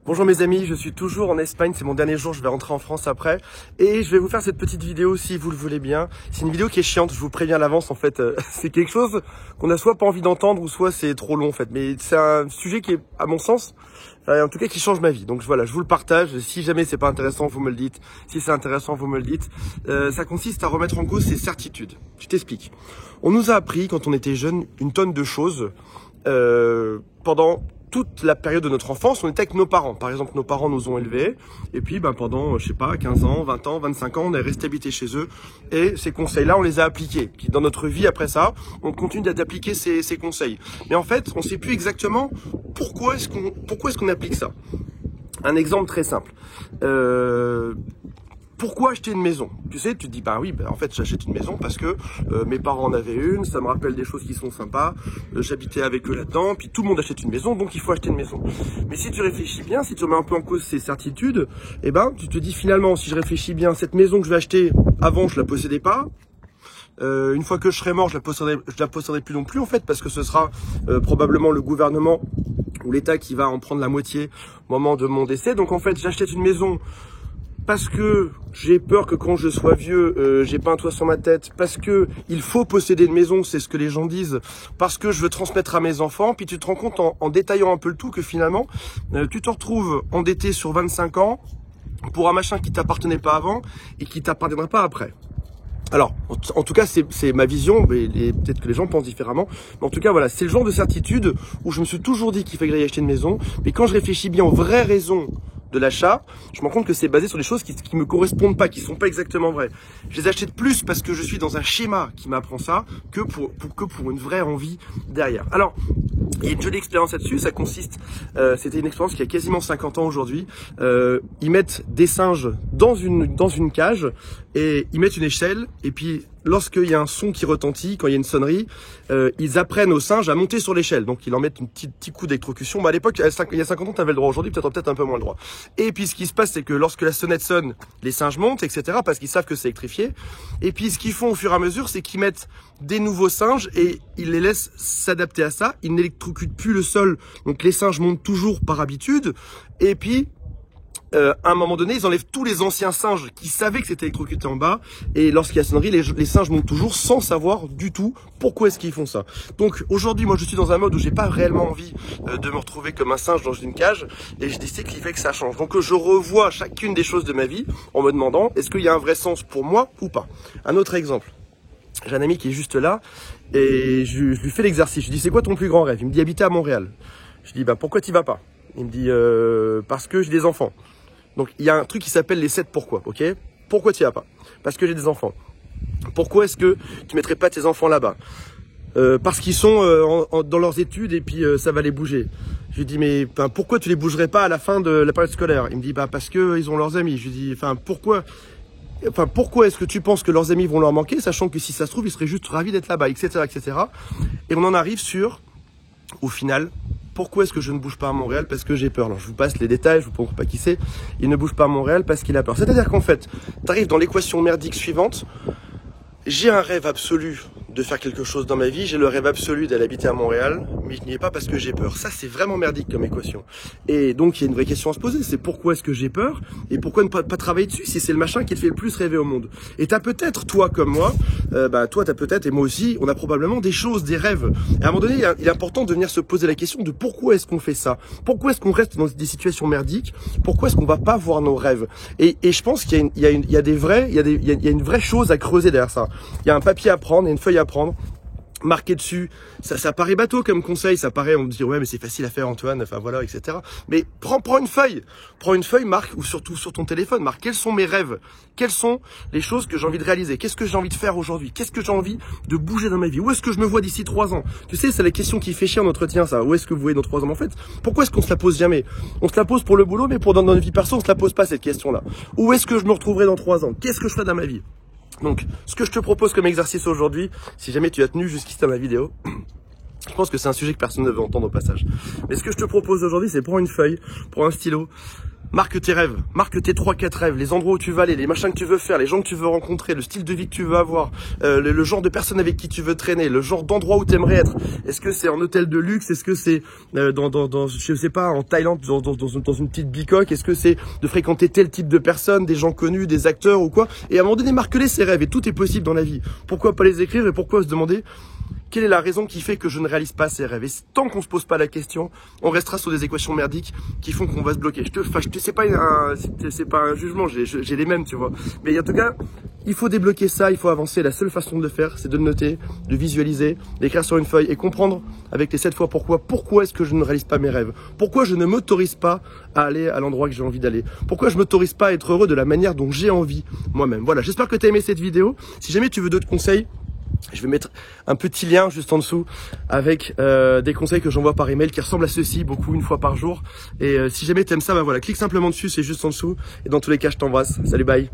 Bonjour mes amis, je suis toujours en Espagne, c'est mon dernier jour, je vais rentrer en France après. Et je vais vous faire cette petite vidéo si vous le voulez bien. C'est une vidéo qui est chiante, je vous préviens à l'avance en fait. C'est quelque chose qu'on a soit pas envie d'entendre ou soit c'est trop long en fait. Mais c'est un sujet qui est, à mon sens, en tout cas qui change ma vie. Donc voilà, je vous le partage. Si jamais c'est pas intéressant, vous me le dites. Si c'est intéressant, vous me le dites. Ça consiste à remettre en cause ses certitudes. Je t'explique. On nous a appris quand on était jeune une tonne de choses pendant toute la période de notre enfance, on était avec nos parents. Par exemple, nos parents nous ont élevés. Et puis, pendant, je sais pas, 15 ans, 20 ans, 25 ans, on est resté habité chez eux. Et ces conseils-là, on les a appliqués. Puis, dans notre vie, après ça, on continue d'appliquer ces conseils. Mais en fait, on sait plus exactement pourquoi est-ce qu'on applique ça. Un exemple très simple. Pourquoi acheter une maison? Tu sais, tu te dis, oui, en fait, j'achète une maison parce que mes parents en avaient une, ça me rappelle des choses qui sont sympas, j'habitais avec eux là-dedans, puis tout le monde achète une maison, donc il faut acheter une maison. Mais si tu réfléchis bien, si tu remets un peu en cause ces certitudes, tu te dis finalement, si je réfléchis bien, cette maison que je vais acheter, avant, je la possédais pas. Une fois que je serai mort, je la posséderai plus non plus, en fait, parce que ce sera probablement le gouvernement ou l'État qui va en prendre la moitié au moment de mon décès. Donc en fait, j'achète une maison parce que j'ai peur que quand je sois vieux, j'ai pas un toit sur ma tête, parce que il faut posséder une maison, c'est ce que les gens disent, parce que je veux transmettre à mes enfants, puis tu te rends compte en détaillant un peu le tout que finalement, tu te retrouves endetté sur 25 ans pour un machin qui t'appartenait pas avant et qui t'appartiendra pas après. Alors, en tout cas, c'est ma vision, et peut-être que les gens pensent différemment, mais en tout cas, voilà, c'est le genre de certitude où je me suis toujours dit qu'il fallait que j'aille acheter une maison, mais quand je réfléchis bien aux vraies raisons de l'achat, je me rends compte que c'est basé sur des choses qui me correspondent pas, qui sont pas exactement vraies. Je les achète plus parce que je suis dans un schéma qui m'apprend ça que pour une vraie envie derrière. Alors, il y a une jolie expérience là-dessus, ça consiste, c'était une expérience qui a quasiment 50 ans aujourd'hui. Ils mettent des singes dans une cage et ils mettent une échelle et puis lorsqu'il y a un son qui retentit, quand il y a une sonnerie, ils apprennent aux singes à monter sur l'échelle. Donc ils en mettent un petit coup d'électrocution. À l'époque, il y a 50 ans, tu avais le droit. Aujourd'hui, peut-être un peu moins le droit. Et puis ce qui se passe, c'est que lorsque la sonnette sonne, les singes montent, etc. parce qu'ils savent que c'est électrifié. Et puis ce qu'ils font au fur et à mesure, c'est qu'ils mettent des nouveaux singes et ils les laissent s'adapter à ça. Ils n'électrocutent plus le sol. Donc les singes montent toujours par habitude. Et puis à un moment donné, ils enlèvent tous les anciens singes qui savaient que c'était électrocuté en bas. Et lorsqu'il y a sonnerie, les singes montent toujours sans savoir du tout pourquoi est-ce qu'ils font ça. Donc aujourd'hui, moi je suis dans un mode où j'ai pas réellement envie de me retrouver comme un singe dans une cage. Et je décide qu'il fait que ça change. Donc je revois chacune des choses de ma vie en me demandant est-ce qu'il y a un vrai sens pour moi ou pas. Un autre exemple. J'ai un ami qui est juste là et je lui fais l'exercice. Je lui dis c'est quoi ton plus grand rêve? Il me dit habiter à Montréal. Je lui dis pourquoi t'y vas pas? Il me dit parce que j'ai des enfants. Donc, il y a un truc qui s'appelle les 7 pourquoi, ok? Pourquoi tu y vas pas? Parce que j'ai des enfants. Pourquoi est-ce que tu mettrais pas tes enfants là-bas? Parce qu'ils sont dans leurs études et puis ça va les bouger. Je lui dis, mais pourquoi tu les bougerais pas à la fin de la période scolaire? Il me dit, parce que ils ont leurs amis. Je lui dis, pourquoi est-ce que tu penses que leurs amis vont leur manquer, sachant que si ça se trouve, ils seraient juste ravis d'être là-bas, etc., etc. Et on en arrive sur, au final, pourquoi est-ce que je ne bouge pas à Montréal? Parce que j'ai peur. Alors je vous passe les détails, je vous montre pas qui c'est. Il ne bouge pas à Montréal parce qu'il a peur. C'est-à-dire qu'en fait, tu arrives dans l'équation merdique suivante. J'ai un rêve absolu de faire quelque chose dans ma vie, j'ai le rêve absolu d'aller habiter à Montréal, mais je n'y ai pas parce que j'ai peur. Ça, c'est vraiment merdique comme équation. Et donc, il y a une vraie question à se poser, c'est pourquoi est-ce que j'ai peur et pourquoi ne pas travailler dessus si c'est le machin qui te fait le plus rêver au monde. Et t'as peut-être, toi comme moi, toi t'as peut-être, et moi aussi, on a probablement des choses, des rêves. Et à un moment donné, il est important de venir se poser la question de pourquoi est-ce qu'on fait ça? Pourquoi est-ce qu'on reste dans des situations merdiques? Pourquoi est-ce qu'on va pas voir nos rêves? Et je pense qu'il y a une vraie chose à creuser derrière ça. Il y a un papier à prendre et une feuille à prendre, marqué dessus. Ça paraît bateau comme conseil, ça paraît, on me dit ouais mais c'est facile à faire Antoine, enfin voilà, etc. Mais prends une feuille, marque, ou surtout sur ton téléphone, marque quels sont mes rêves, quelles sont les choses que j'ai envie de réaliser, qu'est-ce que j'ai envie de faire aujourd'hui, qu'est-ce que j'ai envie de bouger dans ma vie, où est-ce que je me vois d'ici 3 ans. Tu sais, c'est la question qui fait chier en entretien, ça. Où est-ce que vous voyez dans 3 ans? En fait, pourquoi est-ce qu'on se la pose jamais? On se la pose pour le boulot, mais pour dans notre vie perso, on se la pose pas cette question-là. Où est-ce que je me retrouverai dans 3 ans? Qu'est-ce que je ferai dans ma vie? Donc, ce que je te propose comme exercice aujourd'hui, si jamais tu as tenu jusqu'ici dans ma vidéo, je pense que c'est un sujet que personne ne veut entendre au passage. Mais ce que je te propose aujourd'hui, c'est prends une feuille, prends un stylo, Marque tes rêves, marque tes 3-4 rêves, les endroits où tu vas aller, les machins que tu veux faire, les gens que tu veux rencontrer, le style de vie que tu veux avoir, le genre de personnes avec qui tu veux traîner, le genre d'endroit où tu aimerais être. Est-ce que c'est en hôtel de luxe? Est-ce que c'est je sais pas, en Thaïlande, dans une petite bicoque? Est-ce que c'est de fréquenter tel type de personnes, des gens connus, des acteurs ou quoi? Et à un moment donné, marque-les ces rêves, et tout est possible dans la vie. Pourquoi pas les écrire et pourquoi se demander quelle est la raison qui fait que je ne réalise pas ces rêves? Et tant qu'on se pose pas la question, on restera sur des équations merdiques qui font qu'on va se bloquer. C'est pas un jugement, j'ai les mêmes, tu vois. Mais en tout cas, il faut débloquer ça, il faut avancer. La seule façon de le faire, c'est de le noter, de visualiser, d'écrire sur une feuille et comprendre avec les 7 fois pourquoi est-ce que je ne réalise pas mes rêves? Pourquoi je ne m'autorise pas à aller à l'endroit que j'ai envie d'aller? Pourquoi je m'autorise pas à être heureux de la manière dont j'ai envie moi-même? Voilà, j'espère que tu as aimé cette vidéo. Si jamais tu veux d'autres conseils, je vais mettre un petit lien juste en dessous avec des conseils que j'envoie par email qui ressemblent à ceci, beaucoup, une fois par jour. Et si jamais tu aimes ça, bah voilà, clique simplement dessus, c'est juste en dessous. Et dans tous les cas, je t'embrasse. Salut, bye.